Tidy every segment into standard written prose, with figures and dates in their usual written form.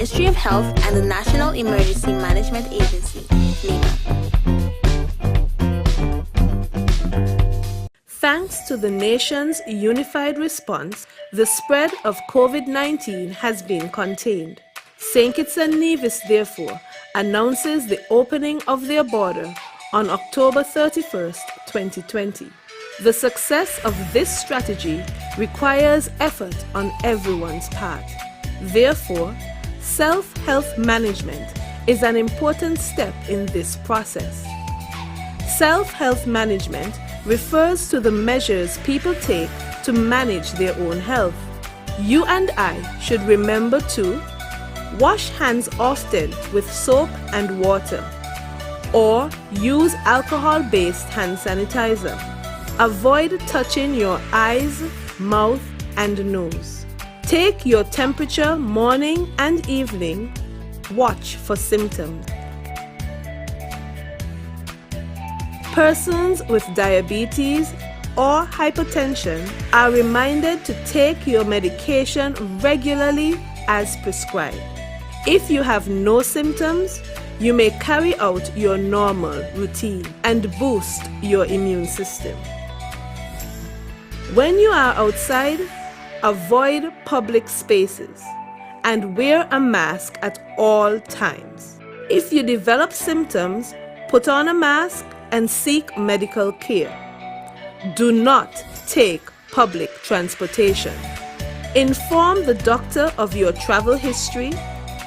Ministry of Health and the National Emergency Management Agency, NEMA. Thanks to the nation's unified response, the spread of COVID-19 has been contained. St. Kitts and Nevis, therefore, announces the opening of their border on October 31st, 2020. The success of this strategy requires effort on everyone's part. Therefore, self-health management is an important step in this process. Self-health management refers to the measures people take to manage their own health. You and I should remember to wash hands often with soap and water, or use alcohol-based hand sanitizer. Avoid touching your eyes, mouth, and nose. Take your temperature morning and evening. Watch for symptoms. Persons with diabetes or hypertension are reminded to take your medication regularly as prescribed. If you have no symptoms, you may carry out your normal routine and boost your immune system. When you are outside, avoid public spaces and wear a mask at all times. If you develop symptoms, put on a mask and seek medical care. Do not take public transportation. Inform the doctor of your travel history,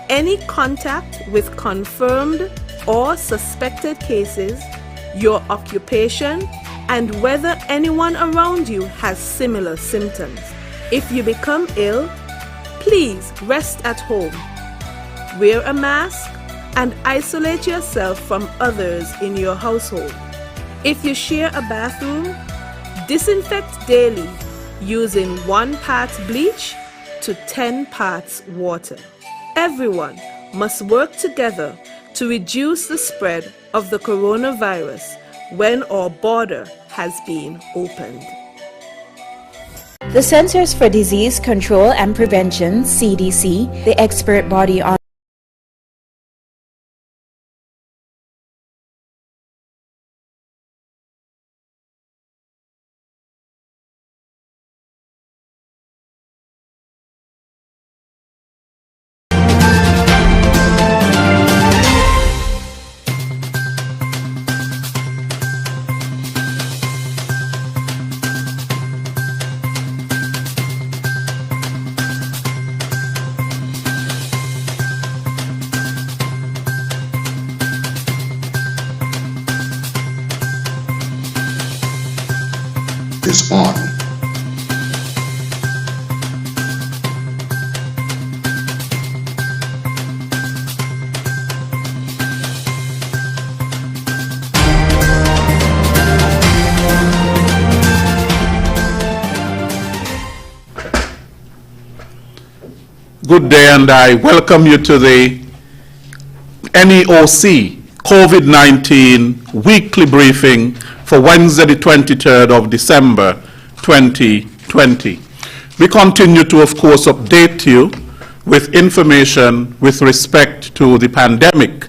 any contact with confirmed or suspected cases, your occupation, and whether anyone around you has similar symptoms. If you become ill, please rest at home. Wear a mask and isolate yourself from others in your household. If you share a bathroom, disinfect daily using 1 part bleach to 10 parts water. Everyone must work together to reduce the spread of the coronavirus when our border has been opened. The Centers for Disease Control and Prevention, CDC, the expert body on is on. Good day, and I welcome you to the NEOC COVID-19 weekly briefing for Wednesday, the 23rd of December, 2020. We continue to, of course, update you with information with respect to the pandemic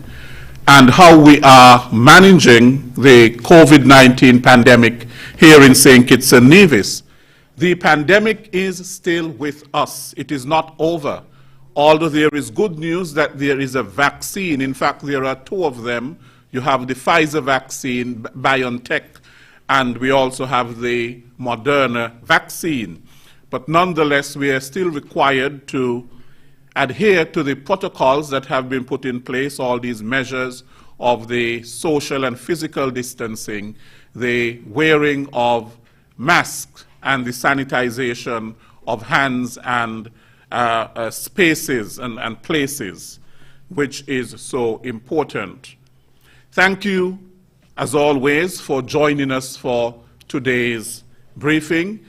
and how we are managing the COVID-19 pandemic here in St. Kitts and Nevis. The pandemic is still with us. It is not over, although there is good news that there is a vaccine. In fact, there are 2 of them. You have the Pfizer vaccine, BioNTech, and we also have the Moderna vaccine. But nonetheless, we are still required to adhere to the protocols that have been put in place, all these measures of the social and physical distancing, the wearing of masks, and the sanitization of hands and spaces and places, which is so important. Thank you, as always, for joining us for today's briefing,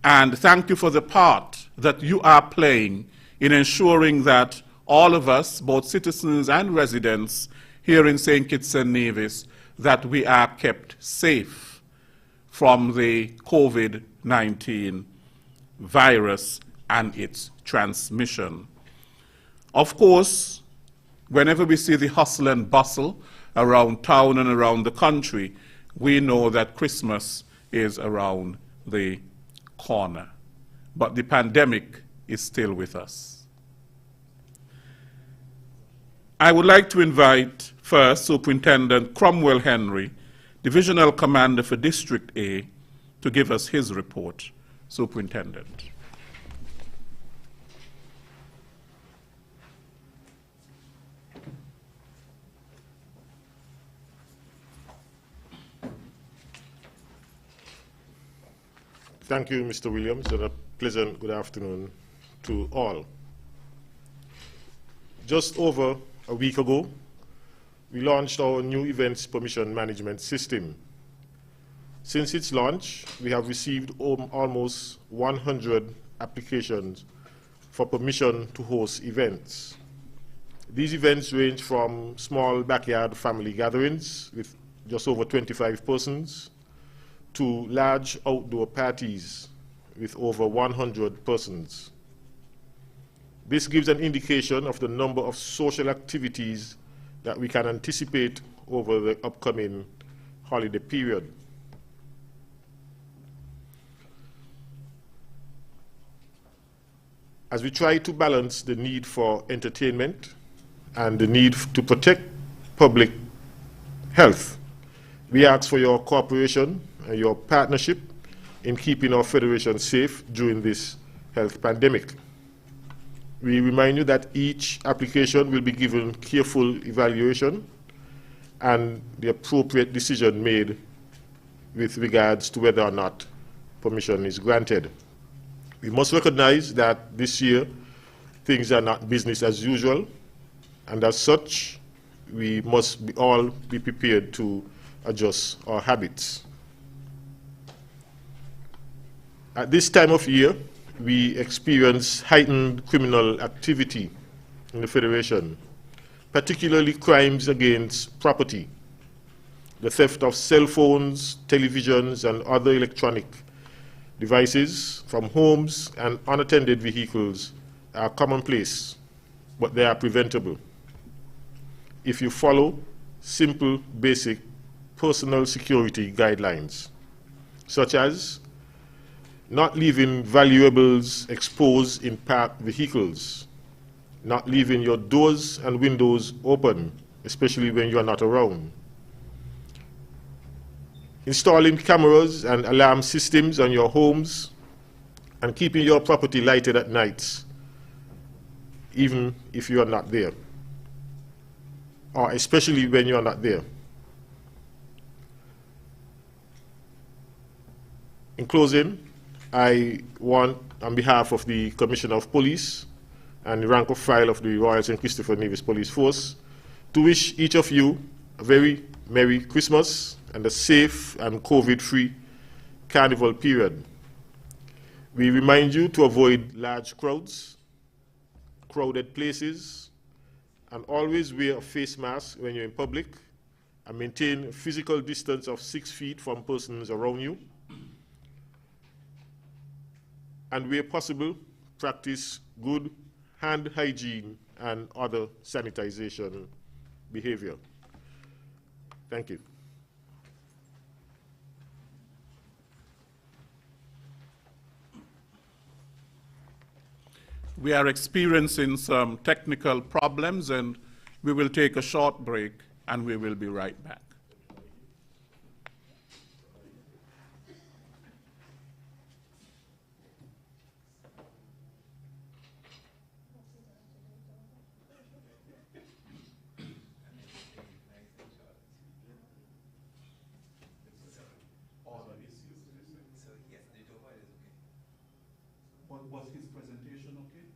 and thank you for the part that you are playing in ensuring that all of us, both citizens and residents here in St. Kitts and Nevis, that we are kept safe from the COVID-19 virus and its transmission. Of course, whenever we see the hustle and bustle around town and around the country, we know that Christmas is around the corner. But the pandemic is still with us. I would like to invite first Superintendent Cromwell Henry, Divisional Commander for District A, to give us his report. Superintendent. Thank you, Mr. Williams, and a pleasant good afternoon to all. Just over a week ago, we launched our new Events Permission Management System. Since its launch, we have received almost 100 applications for permission to host events. These events range from small backyard family gatherings with just over 25 persons to large outdoor parties with over 100 persons. This gives an indication of the number of social activities that we can anticipate over the upcoming holiday period. As we try to balance the need for entertainment and the need to protect public health, we ask for your cooperation and your partnership in keeping our Federation safe during this health pandemic. We remind you that each application will be given careful evaluation and the appropriate decision made with regards to whether or not permission is granted. We must recognize that this year things are not business as usual, and as such, we must all be prepared to adjust our habits. At this time of year, we experience heightened criminal activity in the Federation, particularly crimes against property. The theft of cell phones, televisions, and other electronic devices from homes and unattended vehicles are commonplace, but they are preventable. If you follow simple, basic personal security guidelines, such as not leaving valuables exposed in parked vehicles, not leaving your doors and windows open, especially when you are not around, installing cameras and alarm systems on your homes, and keeping your property lighted at nights, even if you are not there, or especially when you are not there. In closing, I want, on behalf of the Commissioner of Police and the rank of file of the Royal St. Christopher Navy's Police Force, to wish each of you a very Merry Christmas and a safe and COVID-free carnival period. We remind you to avoid large crowds, crowded places, and always wear a face mask when you're in public, and maintain a physical distance of 6 feet from persons around you. And where possible, practice good hand hygiene and other sanitization behavior. Thank you. We are experiencing some technical problems, and we will take a short break, and we will be right back. Was his presentation okay?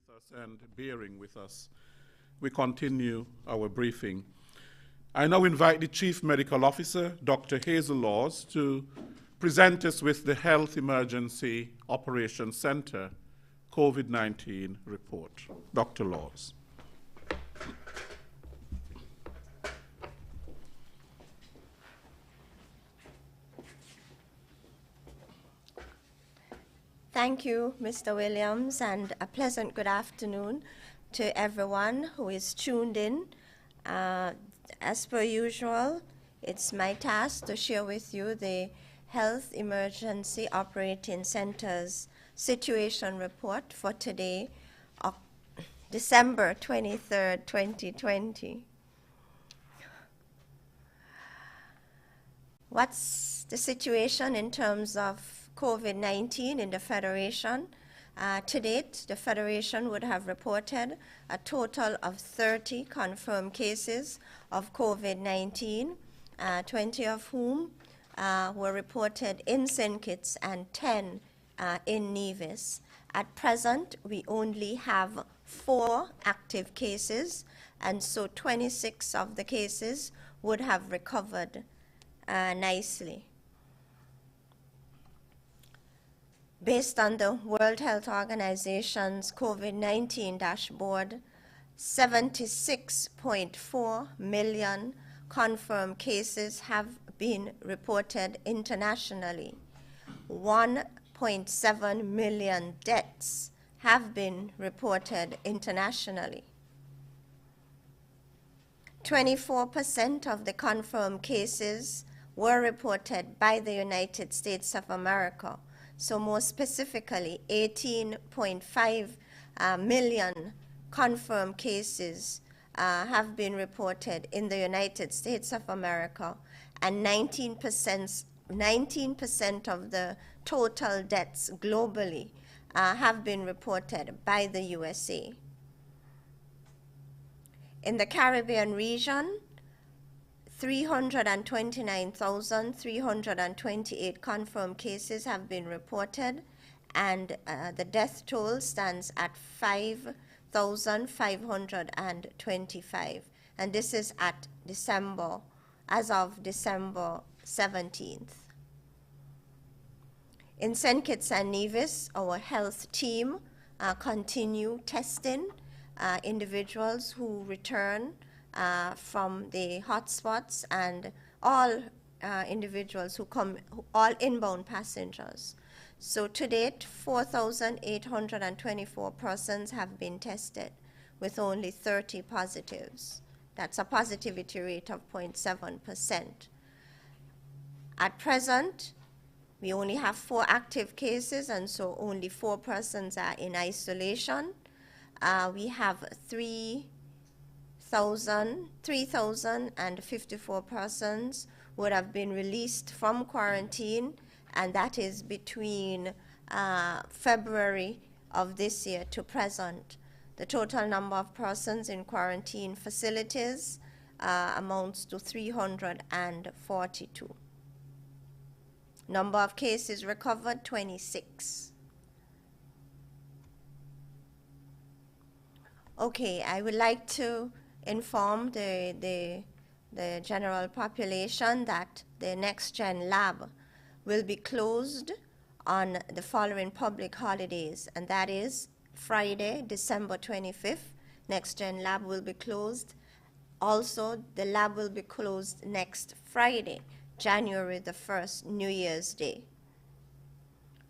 with us and bearing with us. We continue our briefing. I now invite the Chief Medical Officer, Dr. Hazel Laws, to present us with the Health Emergency Operations Center COVID-19 report. Dr. Laws. Thank you, Mr. Williams, and a pleasant good afternoon to everyone who is tuned in. As per usual, it's my task to share with you the Health Emergency Operating Center's situation report for today, December 23rd, 2020. What's the situation in terms of COVID-19 in the Federation? To date, the Federation would have reported a total of 30 confirmed cases of COVID-19, 20 of whom were reported in St. Kitts and 10 in Nevis. At present, we only have 4 active cases, and so 26 of the cases would have recovered nicely. Based on the World Health Organization's COVID-19 dashboard, 76.4 million confirmed cases have been reported internationally. 1.7 million deaths have been reported internationally. 24% of the confirmed cases were reported by the United States of America. So more specifically, 18.5 million confirmed cases have been reported in the United States of America, and 19% of the total deaths globally have been reported by the USA. In the Caribbean region, 329,328 confirmed cases have been reported, and the death toll stands at 5,525, and this is at December, as of December 17th. In St. Kitts and Nevis, our health team continue testing individuals who return from the hotspots, and all individuals who come, all inbound passengers. So to date, 4,824 persons have been tested with only 30 positives. That's a positivity rate of 0.7%. At present, we only have 4 active cases, and so only 4 persons are in isolation. We have 3,054 persons would have been released from quarantine, and that is between February of this year to present. The total number of persons in quarantine facilities amounts to 342. Number of cases recovered, 26. Okay, I would like to inform the general population that the NextGen lab will be closed on the following public holidays, and that is Friday, December 25th. NextGen lab will be closed. Also, the lab will be closed next Friday, January the 1st, New Year's Day.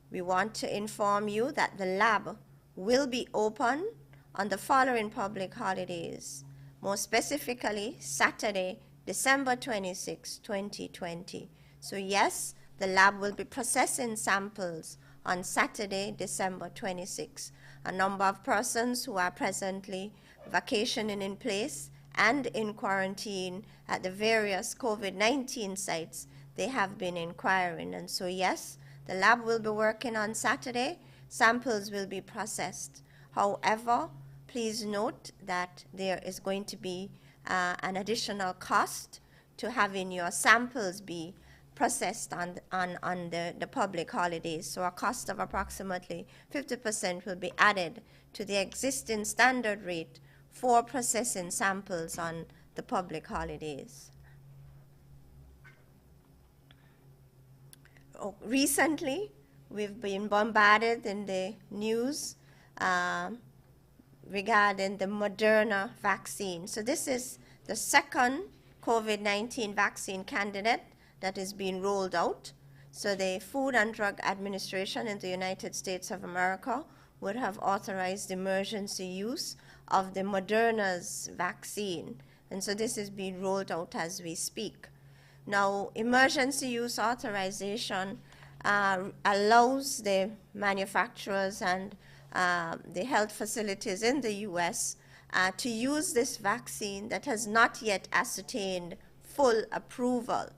We want to inform you that the lab will be open on the following public holidays, more specifically Saturday, December 26, 2020. So yes, the lab will be processing samples on Saturday, December 26. A number of persons who are presently vacationing in place and in quarantine at the various COVID-19 sites, they have been inquiring. And so yes, the lab will be working on Saturday. Samples will be processed. However, please note that there is going to be an additional cost to having your samples be processed on the public holidays. So a cost of approximately 50% will be added to the existing standard rate for processing samples on the public holidays. Recently, we've been bombarded in the news regarding the Moderna vaccine. So this is the second COVID-19 vaccine candidate that is being rolled out. So the Food and Drug Administration in the United States of America would have authorized emergency use of the Moderna's vaccine. And so this is being rolled out as we speak. Now, emergency use authorization allows the manufacturers and the health facilities in the U.S. To use this vaccine that has not yet ascertained full approval.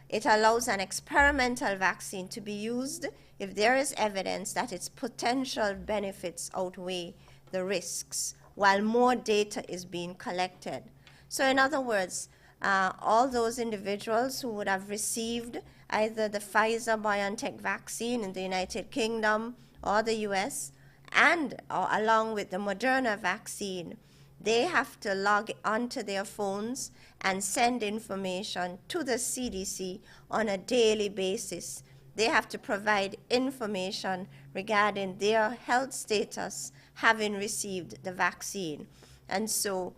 It allows an experimental vaccine to be used if there is evidence that its potential benefits outweigh the risks, while more data is being collected. So in other words, all those individuals who would have received either the Pfizer-BioNTech vaccine in the United Kingdom or the US, and along with the Moderna vaccine, they have to log onto their phones and send information to the CDC on a daily basis. They have to provide information regarding their health status having received the vaccine. And so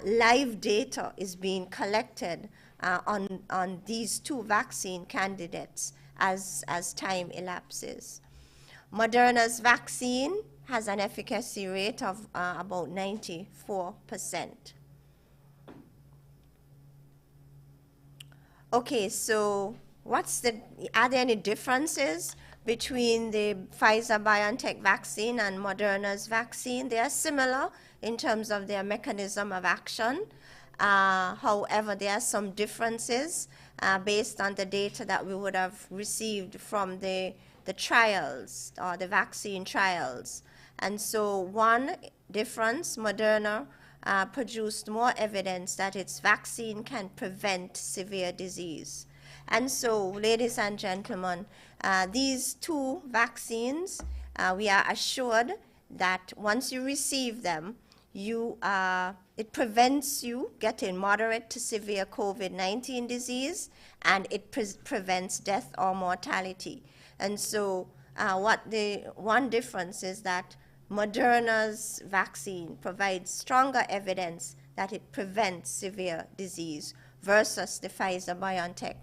live data is being collected on these two vaccine candidates as time elapses. Moderna's vaccine has an efficacy rate of about 94%. Okay, so are there any differences between the Pfizer-BioNTech vaccine and Moderna's vaccine? They are similar in terms of their mechanism of action. However, there are some differences based on the data that we would have received from the trials or the vaccine trials. And so one difference, Moderna produced more evidence that its vaccine can prevent severe disease. And so, ladies and gentlemen, these two vaccines, we are assured that once you receive them, it prevents you getting moderate to severe COVID-19 disease, and it prevents death or mortality. And so one difference is that Moderna's vaccine provides stronger evidence that it prevents severe disease versus the Pfizer-BioNTech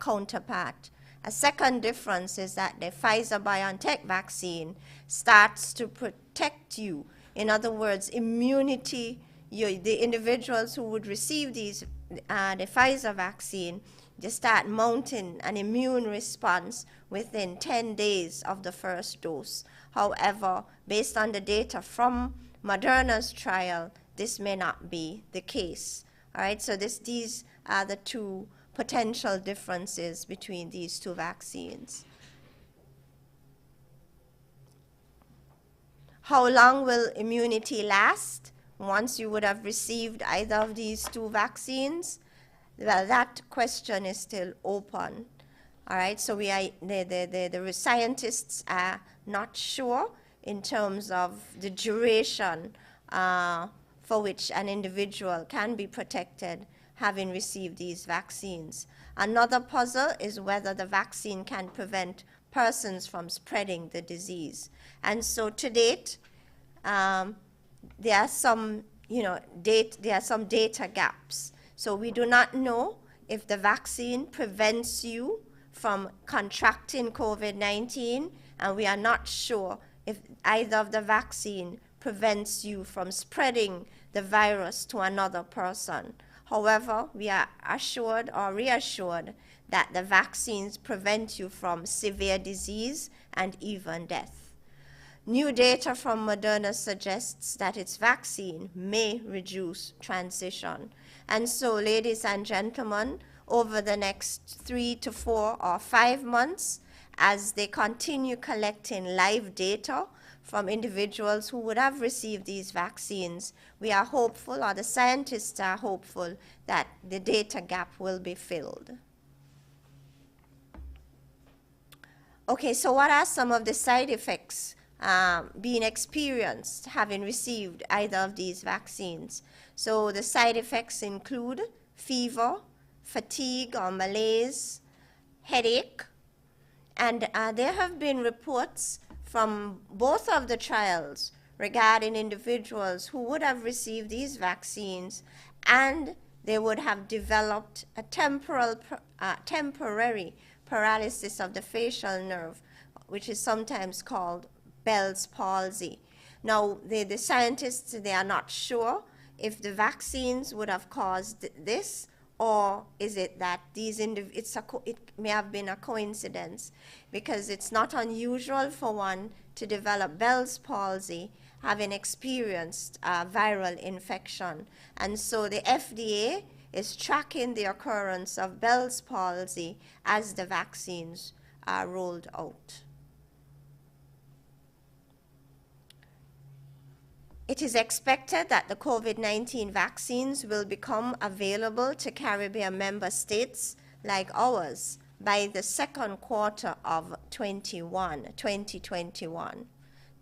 counterpart. A second difference is that the Pfizer-BioNTech vaccine starts to protect you. In other words, immunity, the individuals who would receive the Pfizer vaccine, they start mounting an immune response within 10 days of the first dose. However, based on the data from Moderna's trial, this may not be the case. All right, so these are the two potential differences between these two vaccines. How long will immunity last once you would have received either of these two vaccines? Well, that question is still open. All right, so the scientists are not sure in terms of the duration for which an individual can be protected having received these vaccines. Another puzzle is whether the vaccine can prevent persons from spreading the disease. And so to date, there are some data gaps. So we do not know if the vaccine prevents you from contracting COVID-19, and we are not sure if either of the vaccine prevents you from spreading the virus to another person. However, we are assured or reassured that the vaccines prevent you from severe disease and even death. New data from Moderna suggests that its vaccine may reduce transmission. And so, ladies and gentlemen, over the next 3 to 4 or 5 months, as they continue collecting live data from individuals who would have received these vaccines, we are hopeful, or the scientists are hopeful, that the data gap will be filled. Okay, so what are some of the side effects being experienced having received either of these vaccines? So the side effects include fever, fatigue or malaise, headache, and there have been reports from both of the trials regarding individuals who would have received these vaccines and they would have developed a temporary paralysis of the facial nerve, which is sometimes called Bell's palsy. Now, the scientists, they are not sure if the vaccines would have caused this, or is it that it may have been a coincidence, because it's not unusual for one to develop Bell's palsy having experienced viral infection. And so the FDA is tracking the occurrence of Bell's palsy as the vaccines are rolled out. It is expected that the COVID-19 vaccines will become available to Caribbean member states like ours by the second quarter of 2021.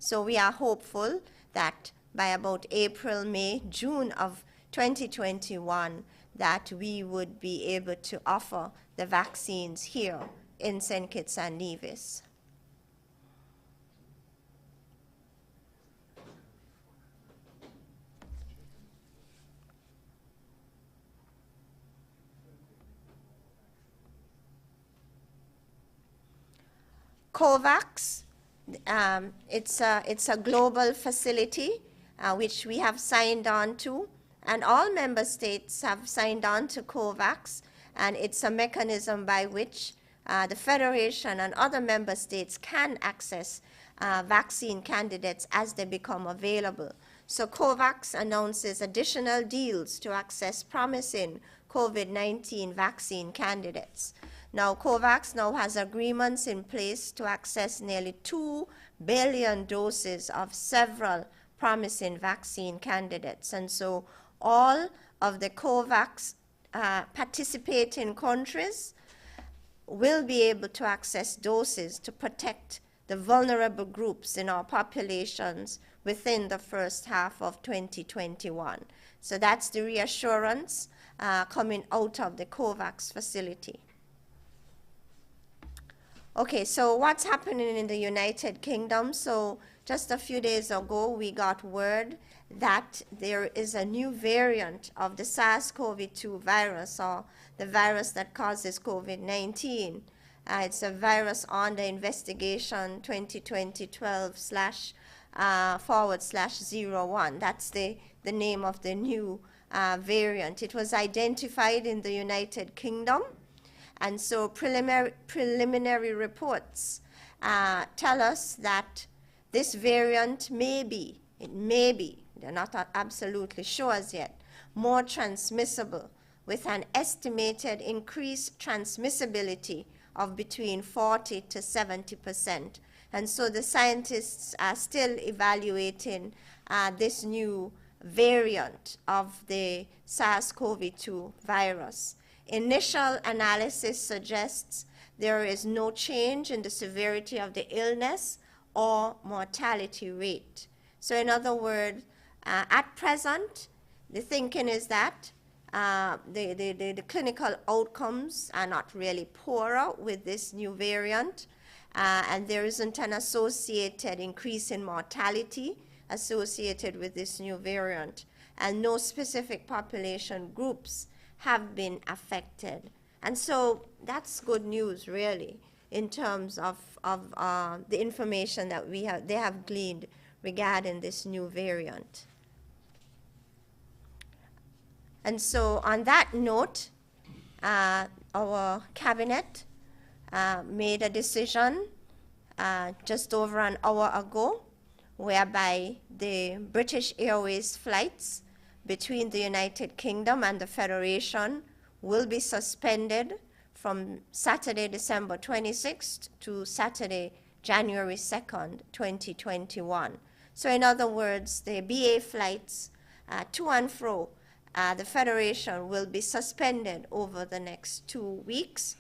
So we are hopeful that by about April, May, June of 2021, that we would be able to offer the vaccines here in St. Kitts and Nevis. COVAX, it's a global facility which we have signed on to, and all member states have signed on to COVAX, and it's a mechanism by which the Federation and other member states can access vaccine candidates as they become available. So COVAX announces additional deals to access promising COVID-19 vaccine candidates. Now, COVAX now has agreements in place to access nearly 2 billion doses of several promising vaccine candidates. And so all of the COVAX participating countries will be able to access doses to protect the vulnerable groups in our populations within the first half of 2021. So that's the reassurance coming out of the COVAX facility. Okay, so what's happening in the United Kingdom? So just a few days ago, we got word that there is a new variant of the SARS-CoV-2 virus, or the virus that causes COVID-19. It's a virus under investigation 2020-12//01. That's the name of the new variant. It was identified in the United Kingdom. And so preliminary reports tell us that this variant may be, they're not absolutely sure as yet, more transmissible, with an estimated increased transmissibility of between 40 to 70%. And so the scientists are still evaluating this new variant of the SARS-CoV-2 virus. Initial analysis suggests there is no change in the severity of the illness or mortality rate. So in other words, at present, the thinking is that the clinical outcomes are not really poorer with this new variant, and there isn't an associated increase in mortality associated with this new variant, and no specific population groups have been affected. And so that's good news, really, in terms of the information that they have gleaned regarding this new variant. And so on that note, our cabinet made a decision just over an hour ago, whereby the British Airways flights between the United Kingdom and the Federation will be suspended from Saturday, December 26th to Saturday, January 2nd, 2021. So in other words, the BA flights to and fro the Federation will be suspended over the next 2 weeks,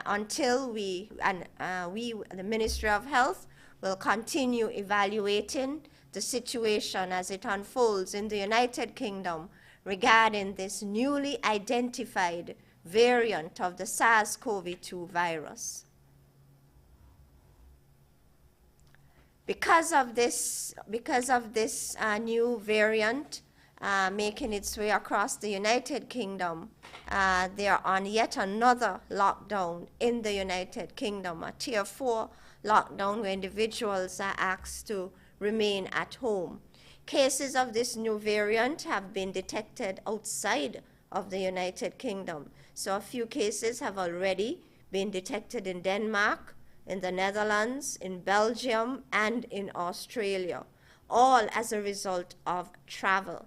until we, the Ministry of Health, will continue evaluating the situation as it unfolds in the United Kingdom regarding this newly identified variant of the SARS-CoV-2 virus. Because of this new variant making its way across the United Kingdom, they are on yet another lockdown in the United Kingdom, a Tier 4 lockdown where individuals are asked to remain at home. Cases of this new variant have been detected outside of the United Kingdom. So a few cases have already been detected in Denmark, in the Netherlands, in Belgium, and in Australia, all as a result of travel.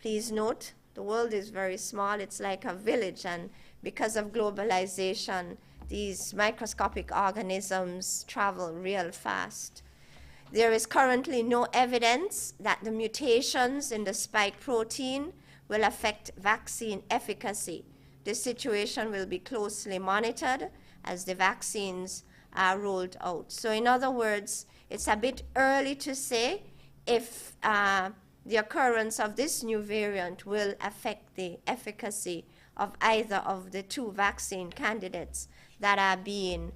Please note, the world is very small. It's like a village, and because of globalization, these microscopic organisms travel real fast. There is currently no evidence that the mutations in the spike protein will affect vaccine efficacy. This situation will be closely monitored as the vaccines are rolled out. So in other words, it's a bit early to say if the occurrence of this new variant will affect the efficacy of either of the two vaccine candidates that are being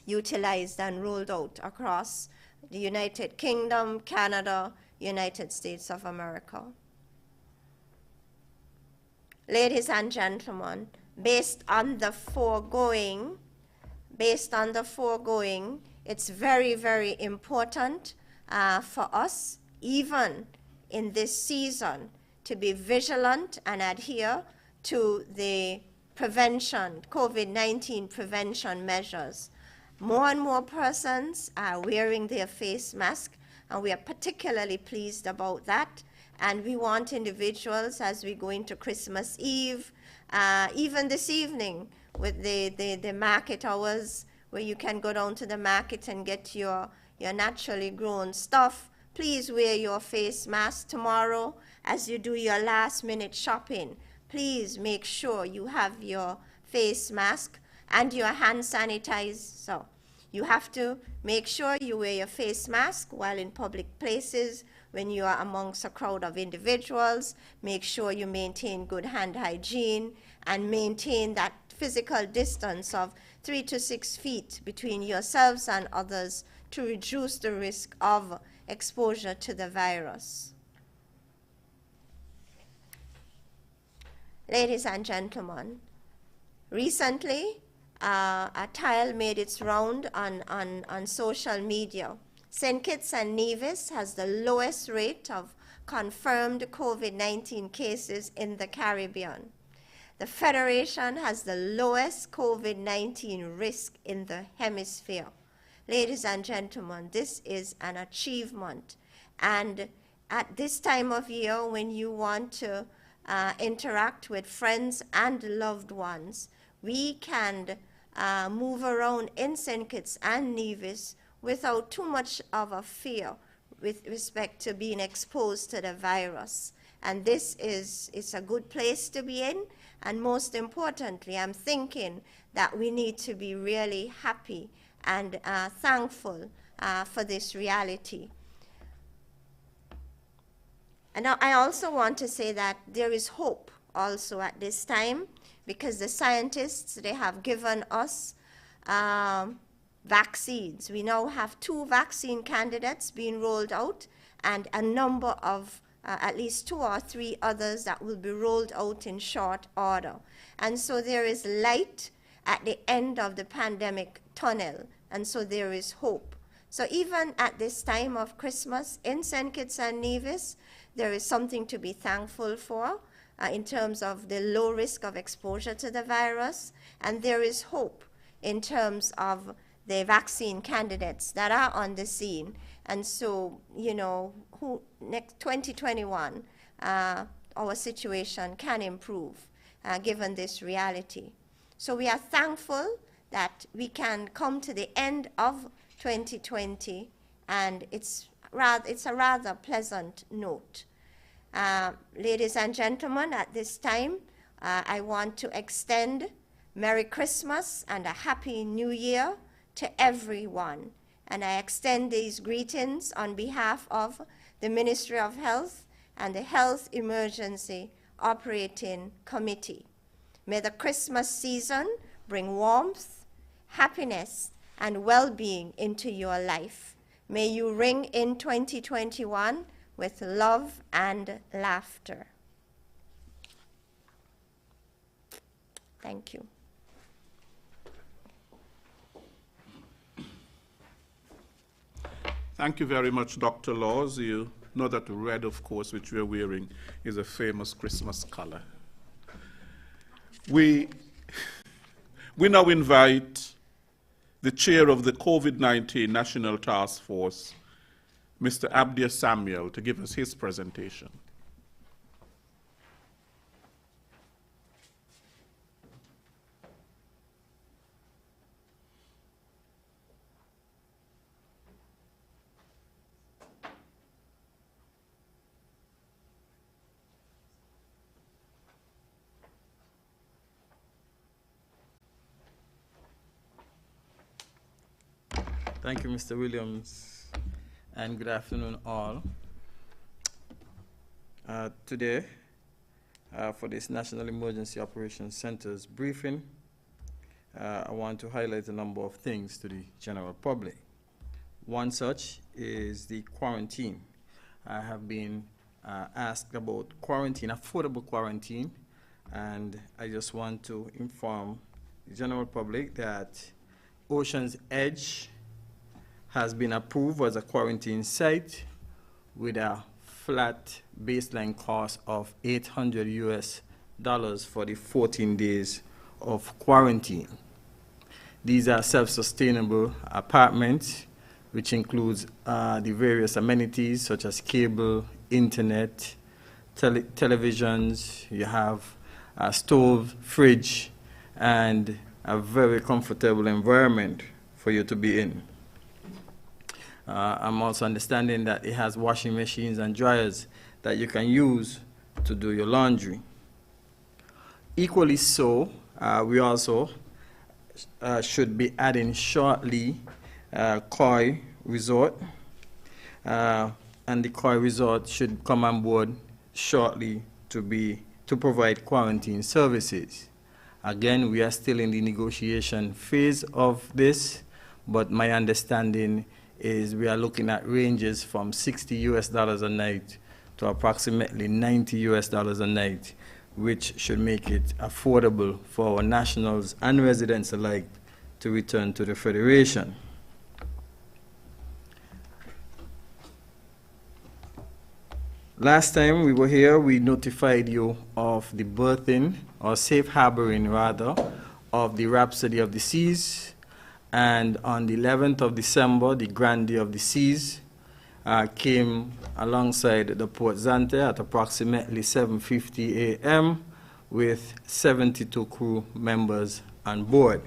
utilized and rolled out across the United Kingdom, Canada, United States of America. Ladies and gentlemen, based on the foregoing, it's very, very important for us, even in this season, to be vigilant and adhere to the prevention, COVID-19 prevention measures. More and more persons are wearing their face mask, and we are particularly pleased about that. And we want individuals, as we go into Christmas Eve, even this evening with the market hours, where you can go down to the market and get your naturally grown stuff, please wear your face mask tomorrow as you do your last minute shopping. Please make sure you have your face mask and your hand sanitizer. You have to make sure you wear your face mask while in public places. When you are amongst a crowd of individuals, make sure you maintain good hand hygiene and maintain that physical distance of 3 to 6 feet between yourselves and others to reduce the risk of exposure to the virus. Ladies and gentlemen, recently a tile made its round on social media. St. Kitts and Nevis has the lowest rate of confirmed COVID-19 cases in the Caribbean. The Federation has the lowest COVID-19 risk in the hemisphere. Ladies and gentlemen, this is an achievement. And at this time of year, when you want to interact with friends and loved ones, we can move around in St. Kitts and Nevis without too much of a fear with respect to being exposed to the virus. And this is a good place to be in. And most importantly, I'm thinking that we need to be really happy and thankful for this reality. And I also want to say that there is hope also at this time, because the scientists, they have given us vaccines. We now have 2 vaccine candidates being rolled out, and a number of at least 2 or 3 others that will be rolled out in short order. And so there is light at the end of the pandemic tunnel, and so there is hope. So even at this time of Christmas in St. Kitts and Nevis, there is something to be thankful for in terms of the low risk of exposure to the virus, and there is hope in terms of the vaccine candidates that are on the scene. And so, you know, next 2021, our situation can improve given this reality. So we are thankful that we can come to the end of 2020, and it's a rather pleasant note. Ladies and gentlemen, at this time, I want to extend Merry Christmas and a Happy New Year to everyone. And I extend these greetings on behalf of the Ministry of Health and the Health Emergency Operating Committee. May the Christmas season bring warmth, happiness, and well-being into your life. May you ring in 2021 with love and laughter. Thank you. Thank you very much, Dr. Laws. You know that red, of course, which we're wearing, is a famous Christmas color. We now invite the chair of the COVID-19 National Task Force, Mr. Abdia Samuel, to give us his presentation. Thank you, Mr. Williams, and good afternoon, all. Today, for this National Emergency Operations Center's briefing, I want to highlight a number of things to the general public. One such is the quarantine. I have been asked about quarantine, affordable quarantine, and I just want to inform the general public that Ocean's Edge has been approved as a quarantine site with a flat baseline cost of $800 for the 14 days of quarantine. These are self-sustainable apartments, which includes the various amenities such as cable, internet, televisions. You have a stove, fridge, and a very comfortable environment for you to be in. I'm also understanding that it has washing machines and dryers that you can use to do your laundry. Equally so, we also should be adding shortly Koi Resort, and the Koi Resort should come on board shortly to provide quarantine services. Again, we are still in the negotiation phase of this, but my understanding is we are looking at ranges from $60 a night to approximately $90 a night, which should make it affordable for our nationals and residents alike to return to the Federation. Last time we were here, we notified you of the berthing, or safe harboring rather, of the Rhapsody of the Seas. And on the 11th of December, the Grandee of the Seas came alongside the Port Zante at approximately 7:50 a.m. with 72 crew members on board.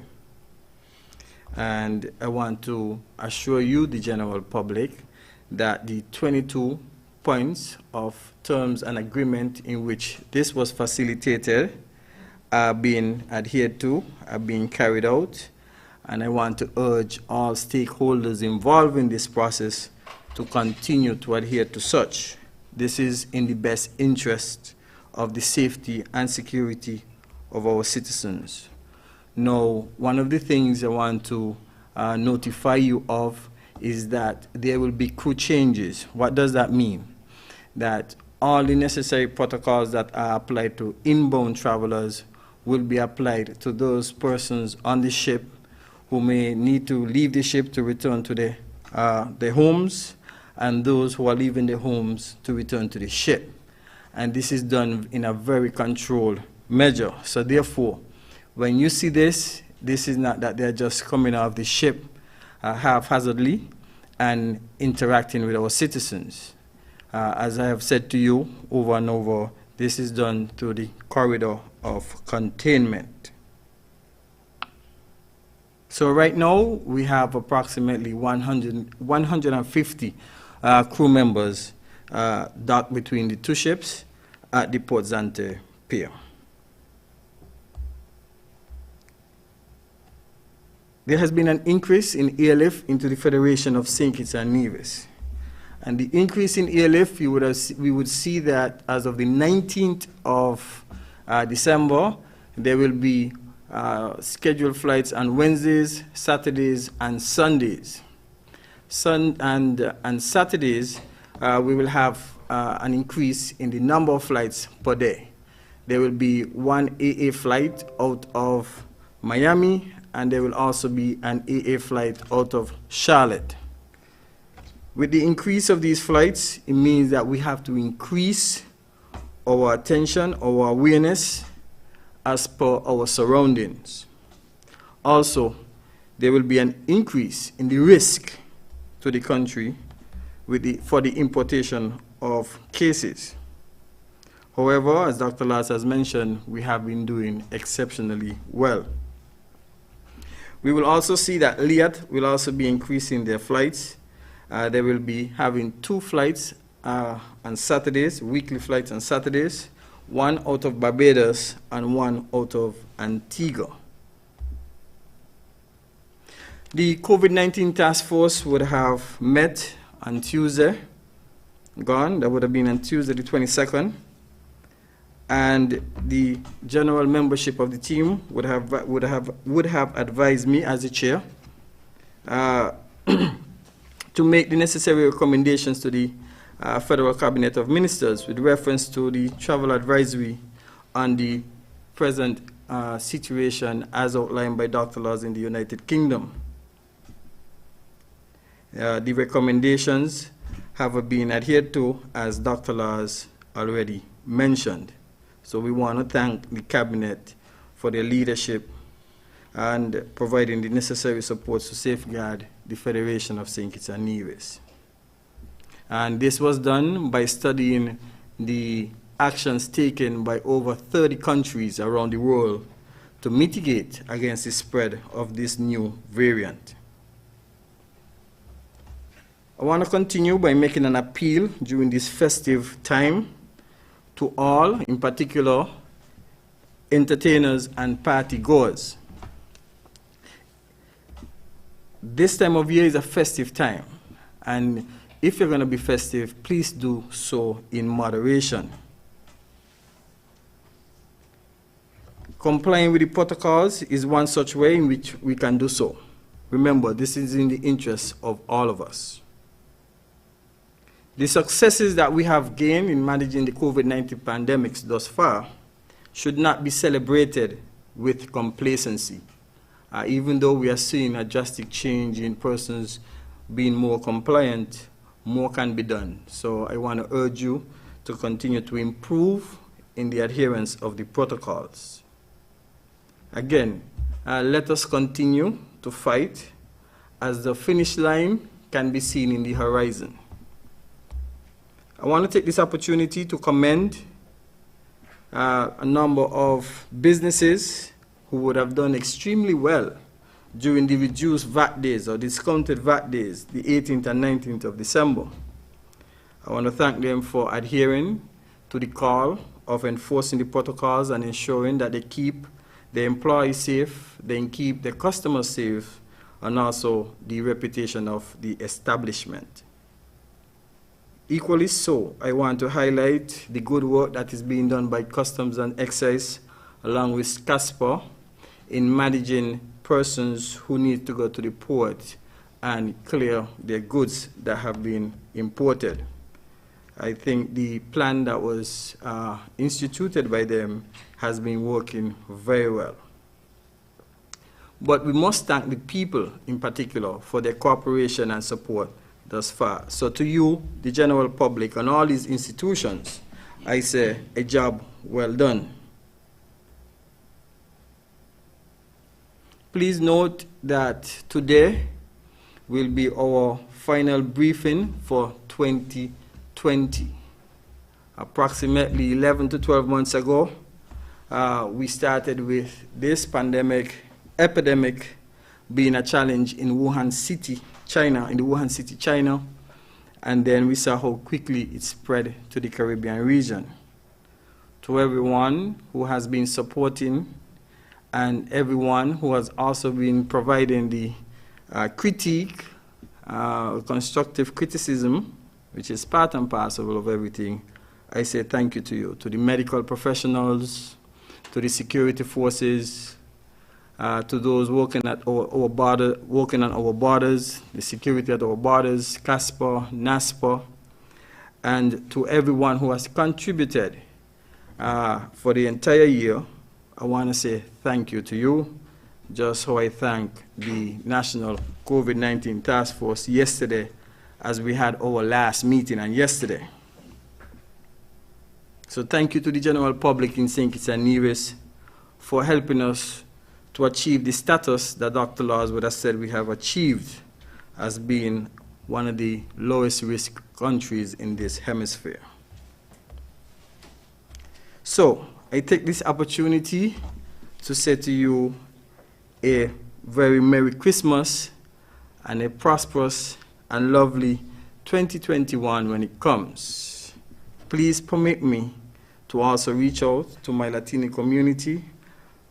And I want to assure you, the general public, that the 22 points of terms and agreement in which this was facilitated are being adhered to, are being carried out. And I want to urge all stakeholders involved in this process to continue to adhere to such. This is in the best interest of the safety and security of our citizens. Now, one of the things I want to notify you of is that there will be crew changes. What does that mean? That all the necessary protocols that are applied to inbound travelers will be applied to those persons on the ship who may need to leave the ship to return to their homes, and those who are leaving their homes to return to the ship. And this is done in a very controlled measure. So therefore, when you see this, this is not that they're just coming off the ship haphazardly and interacting with our citizens. As I have said to you over and over, this is done through the corridor of containment. So right now, we have approximately 150 crew members docked between the two ships at the Port Zante Pier. there has been an increase in airlift into the Federation of St. Kitts and Nevis. And the increase in airlift, we would see that as of the 19th of December, there will be scheduled flights on Wednesdays, Saturdays, and Sundays. And Saturdays, we will have an increase in the number of flights per day. There will be one AA flight out of Miami, and there will also be an AA flight out of Charlotte. With the increase of these flights, it means that we have to increase our attention, our awareness, as per our surroundings. Also, there will be an increase in the risk to the country for the importation of cases. However, as Dr. Lars has mentioned, we have been doing exceptionally well. We will also see that Liat will also be increasing their flights. They will be having 2 flights on Saturdays, weekly flights on Saturdays, one out of Barbados and one out of Antigua. The COVID-19 task force would have met on Tuesday, that would have been on Tuesday the 22nd, and the general membership of the team would have advised me as the chair to make the necessary recommendations to the Federal Cabinet of Ministers with reference to the travel advisory on the present situation as outlined by Dr. Laws in the United Kingdom. The recommendations have been adhered to, as Dr. Laws already mentioned. So we want to thank the Cabinet for their leadership and providing the necessary support to safeguard the Federation of St. Kitts and Nevis. And this was done by studying the actions taken by over 30 countries around the world to mitigate against the spread of this new variant. I want to continue by making an appeal during this festive time to all, in particular, entertainers and party goers. This time of year is a festive time, and if you're going to be festive, please do so in moderation. Complying with the protocols is one such way in which we can do so. Remember, this is in the interest of all of us. The successes that we have gained in managing the COVID-19 pandemics thus far should not be celebrated with complacency. Even though we are seeing a drastic change in persons being more compliant, more can be done. So I want to urge you to continue to improve in the adherence of the protocols. Again, let us continue to fight as the finish line can be seen in the horizon. I want to take this opportunity to commend a number of businesses who would have done extremely well during the reduced VAT days or discounted VAT days, the 18th and 19th of December. I want to thank them for adhering to the call of enforcing the protocols and ensuring that they keep their employees safe, they keep their customers safe, and also the reputation of the establishment. Equally so, I want to highlight the good work that is being done by Customs and Excise along with CASPA in managing persons who need to go to the port and clear their goods that have been imported. I think the plan that was instituted by them has been working very well. But we must thank the people in particular for their cooperation and support thus far. So to you, the general public, and all these institutions, I say a job well done. Please note that today will be our final briefing for 2020. Approximately 11 to 12 months ago, we started with this epidemic being a challenge in Wuhan City, China, and then we saw how quickly it spread to the Caribbean region. To everyone who has been supporting and everyone who has also been providing the critique, constructive criticism, which is part and parcel of everything. I say thank you to you, to the medical professionals, to the security forces, to those working at our border, working on our borders, the security at our borders, CASPA, NASPA, and to everyone who has contributed for the entire year. I want to say thank you to you, just how I thank the National COVID-19 Task Force yesterday as we had our last meeting and yesterday. So thank you to the general public in St. Kitts and Nevis for helping us to achieve the status that Dr. Laws would have said we have achieved as being one of the lowest risk countries in this hemisphere. So I take this opportunity to say to you a very Merry Christmas and a prosperous and lovely 2021 when it comes. Please permit me to also reach out to my Latino community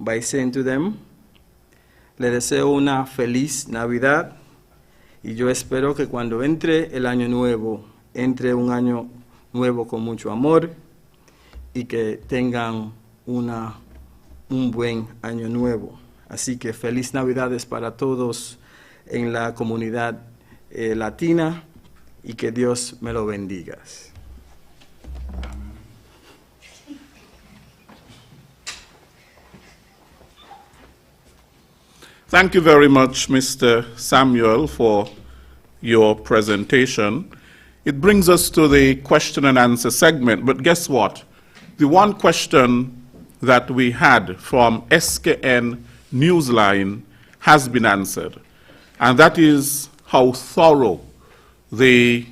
by saying to them, les deseo una feliz Navidad y yo espero que cuando entre el año nuevo, entre un año nuevo con mucho amor y que tengan un buen año nuevo. Así que feliz Navidades para todos en la comunidad latina y que Dios me lo bendiga. Thank you very much, Mr. Samuel, for your presentation. It brings us to the question and answer segment, but guess what? The one question that we had from SKN Newsline has been answered, and that is how thorough the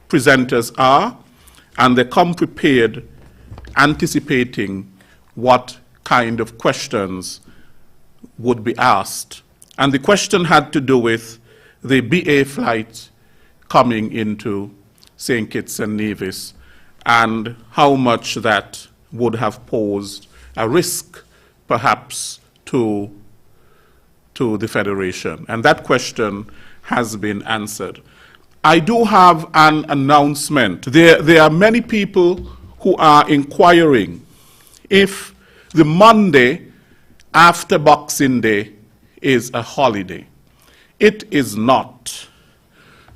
presenters are, and they come prepared, anticipating what kind of questions would be asked. And the question had to do with the BA flight coming into St. Kitts and Nevis and how much that would have posed a risk, perhaps, to the Federation. And that question has been answered. I do have an announcement. There are many people who are inquiring if the Monday after Boxing Day is a holiday. It is not.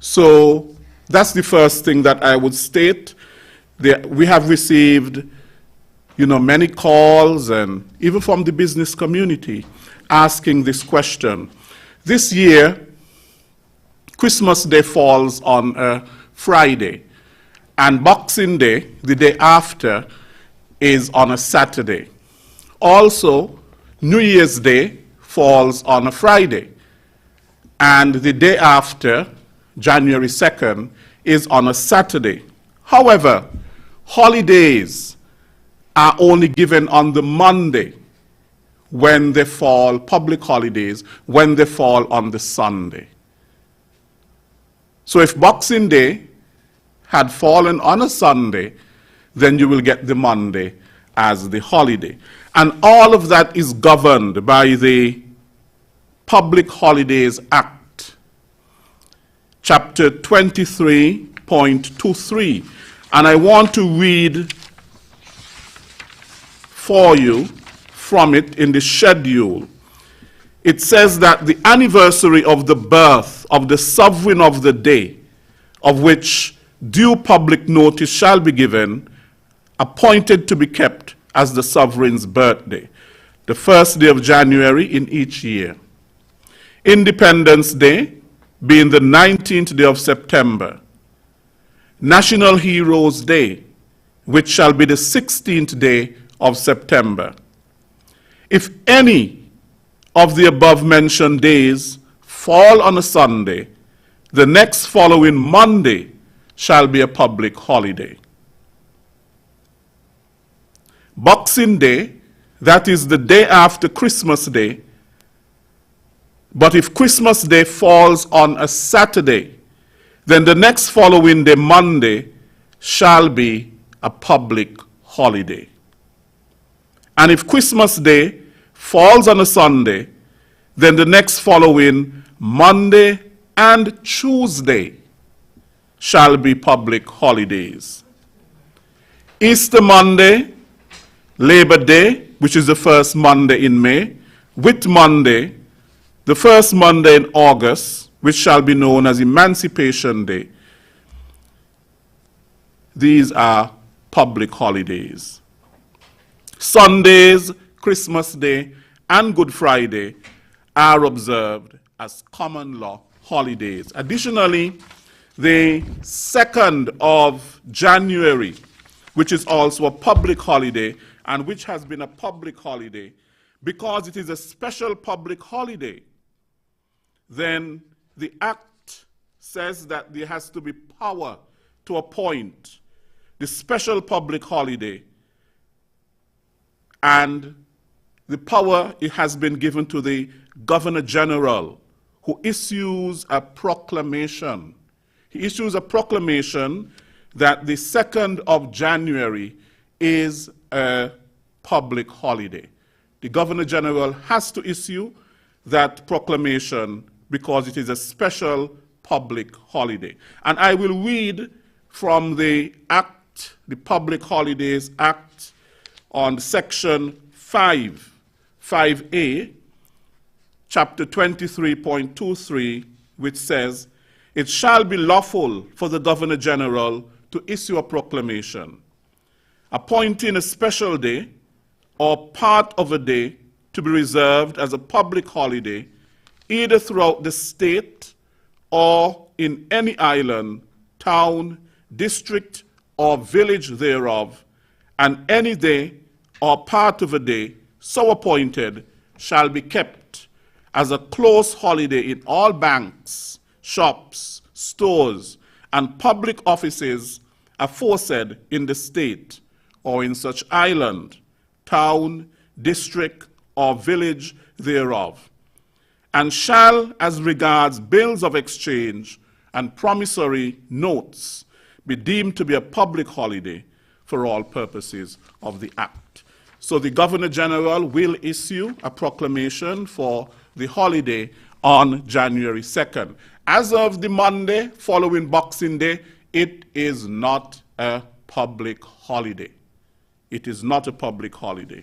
So that's the first thing that I would state. We have received, many calls, and even from the business community, asking this question. This year, Christmas Day falls on a Friday, and Boxing Day, the day after, is on a Saturday. Also, New Year's Day falls on a Friday, and the day after, January 2nd, is on a Saturday. However, holidays are only given on the Monday when they fall, public holidays, when they fall on the Sunday. So if Boxing Day had fallen on a Sunday, then you will get the Monday as the holiday. And all of that is governed by the Public Holidays Act, Chapter 23.23. And I want to read for you from it in the schedule. It says that the anniversary of the birth of the sovereign of the day, of which due public notice shall be given, appointed to be kept as the sovereign's birthday, the first day of January in each year. Independence Day being the 19th day of September. National Heroes Day, which shall be the 16th day of September. If any of the above-mentioned days fall on a Sunday, the next following Monday shall be a public holiday. Boxing Day, that is the day after Christmas Day, but if Christmas Day falls on a Saturday, then the next following day, Monday, shall be a public holiday. And if Christmas Day falls on a Sunday, then the next following Monday and Tuesday shall be public holidays. Easter Monday, Labor Day, which is the first Monday in May, Whit Monday, the first Monday in August, which shall be known as Emancipation Day. These are public holidays. Sundays, Christmas Day, and Good Friday are observed as common law holidays. Additionally, the 2nd of January, which is also a public holiday, and which has been a public holiday, because it is a special public holiday, then the Act says that there has to be power to appoint the special public holiday, and the power it has been given to the Governor General, who issues a proclamation. He issues a proclamation that the 2nd of January is a public holiday. The Governor General has to issue that proclamation because it is a special public holiday. And I will read from the Act, the Public Holidays Act, on Section 5A, Chapter 23.23, which says, "It shall be lawful for the Governor General to issue a proclamation appointing a special day or part of a day to be reserved as a public holiday, either throughout the state or in any island, town, district, or village thereof, and any day or part of a day so appointed shall be kept as a close holiday in all banks, shops, stores, and public offices aforesaid in the state or in such island, town, district, or village thereof, and shall, as regards bills of exchange and promissory notes, be deemed to be a public holiday for all purposes of the Act." So the Governor General will issue a proclamation for the holiday on January 2nd. As of the Monday following Boxing Day, it is not a public holiday. It is not a public holiday.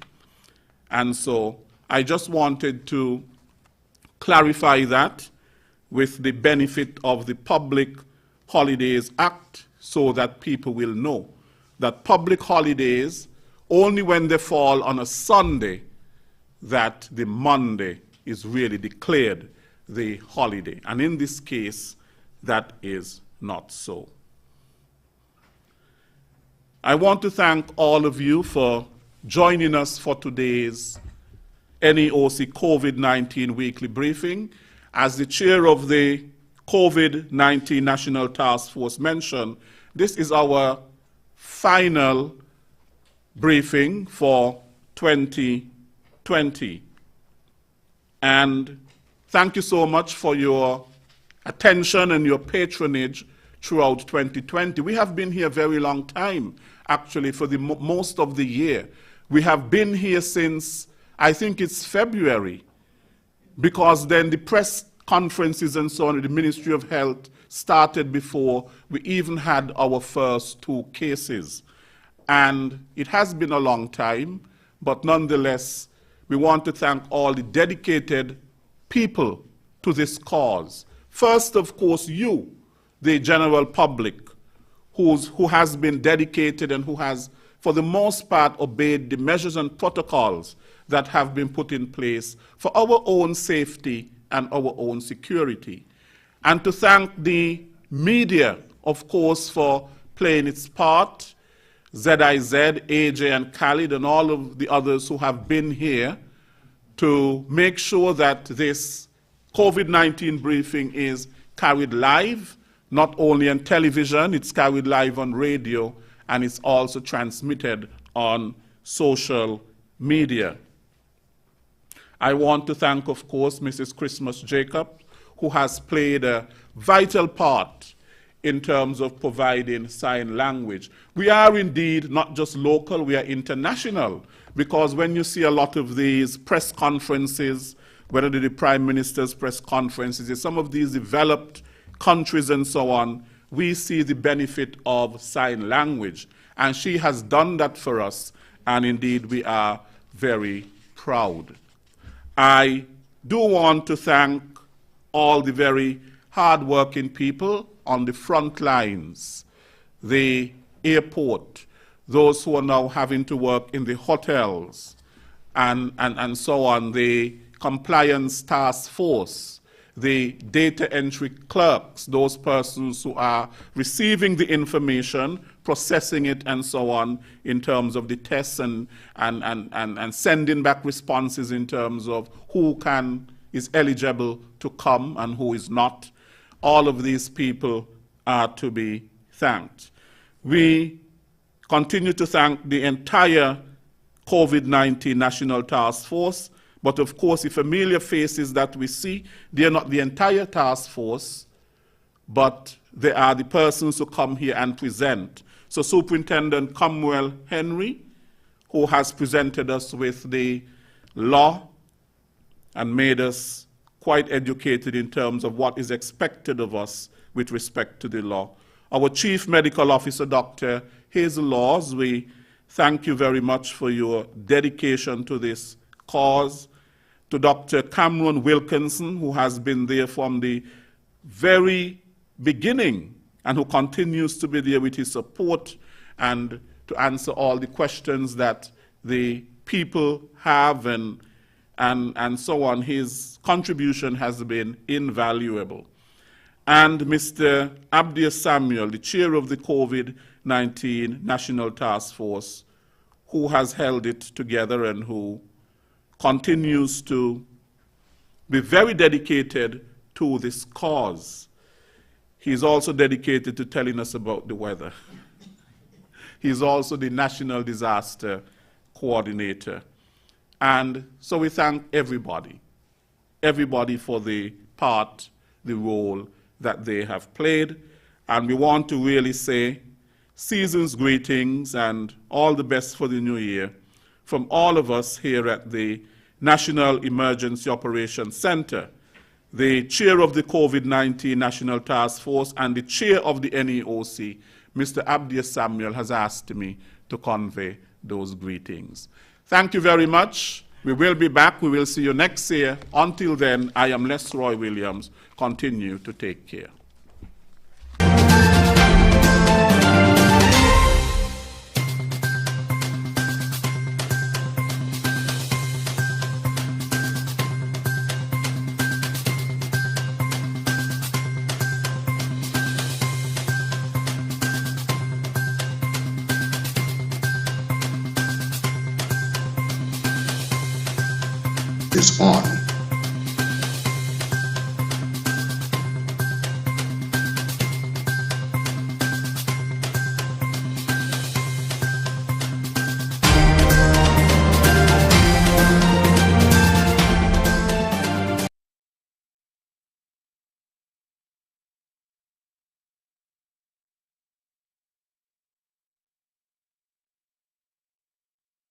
And so I just wanted to clarify that with the benefit of the Public Holidays Act so that people will know that public holidays, only when they fall on a Sunday, that the Monday is really declared the holiday. And in this case, that is not so. I want to thank all of you for joining us for today's NEOC COVID-19 weekly briefing. As the chair of the COVID-19 National Task Force mentioned, this is our final briefing for 2020. And thank you so much for your attention and your patronage throughout 2020. We have been here a very long time, actually, for the most of the year. We have been here since, I think it's February, because then the press conferences and so on, the Ministry of Health started before we even had our first 2 cases. And it has been a long time, but nonetheless, we want to thank all the dedicated people to this cause. First, of course, you, the general public, who has been dedicated and who has, for the most part, obeyed the measures and protocols that have been put in place for our own safety and our own security. And to thank the media, of course, for playing its part, ZIZ, AJ, and Khalid, and all of the others who have been here to make sure that this COVID-19 briefing is carried live, not only on television, it's carried live on radio, and it's also transmitted on social media. I want to thank, of course, Mrs. Christmas Jacob, who has played a vital part in terms of providing sign language. We are indeed not just local, we are international, because when you see a lot of these press conferences, whether they're the Prime Minister's press conferences, in some of these developed countries and so on, we see the benefit of sign language. And she has done that for us, and indeed we are very proud. I do want to thank all the very hard-working people on the front lines, the airport, those who are now having to work in the hotels, and so on, the compliance task force, the data entry clerks, those persons who are receiving the information, processing it, and so on, in terms of the tests and sending back responses in terms of who is eligible to come and who is not. All of these people are to be thanked. We continue to thank the entire COVID-19 National Task Force, but of course the familiar faces that we see, they are not the entire task force, but they are the persons who come here and present. So Superintendent Cromwell Henry, who has presented us with the law and made us quite educated in terms of what is expected of us with respect to the law. Our Chief Medical Officer, Dr. Hazel Laws, we thank you very much for your dedication to this cause. To Dr. Cameron Wilkinson, who has been there from the very beginning and who continues to be there with his support and to answer all the questions that the people have and so on. His contribution has been invaluable. And Mr. Abdia Samuel, the chair of the COVID-19 National Task Force, who has held it together and who continues to be very dedicated to this cause. He's also dedicated to telling us about the weather. He's also the National Disaster Coordinator. And so we thank everybody for the part, the role that they have played. And we want to really say season's greetings and all the best for the new year from all of us here at the National Emergency Operations Center. The chair of the COVID-19 National Task Force and the chair of the NEOC, Mr. Abdia Samuel, has asked me to convey those greetings. Thank you very much. We will be back. We will see you next year. Until then, I am Les Roy Williams. Continue to take care. Is on.